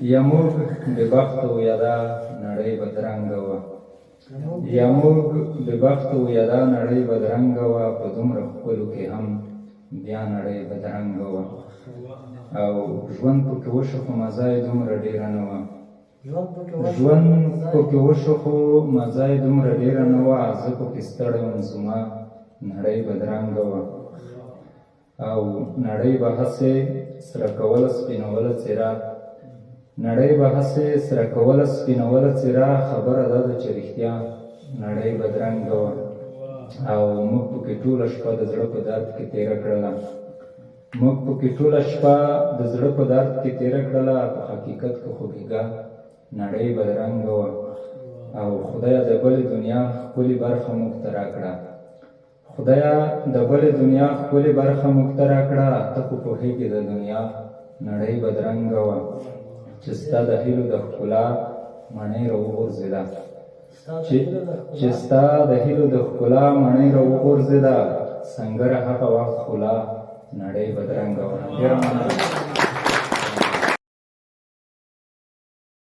یموږ بېبخته وو یا دا نړۍ بدرنګه وه یموږ بېبخته وو یا دا نړۍ بدرنګه وه په دومره ښکلو کې هم بیا نړۍ بدرنګه وه او ژوند پکې وشو خو مزه یې دومره ډېره نه وه ژوند پکې وشو خو مزه یې دومره ډېره نه وه زه پکې ستړی وم زما نړۍ بدرنګه وه او نړۍ به هسې سره کوله سپینوله څېره نړۍ به هسې سره کوله سپینوله څېره خبره دا ده چې رښتیا نړۍ بدرنګه وه او موږ پکې ټوله شپه د زړه په درد کې تېره کړله موږ پکې ټوله شپه د زړه په درد کې تېره کړله په حقیقت کې خو بېګا نړۍ بدرنګه وه او خدایه د بلې دنیا ښکلې برخه موږ ته راکړه خدایه د بلې دنیا ښکلې برخه موږ ته راکړه ته خو پوهېږې د دنیا نړۍ بدرنګه وه چې ستا د هیلو د ښکلا مڼۍ راوغورځېده چې ستا د هیلو د ښکلا مڼۍ راوغورځېده سنګره هغه وخت خو لا نړۍ بدرنګه وه ډېره مننه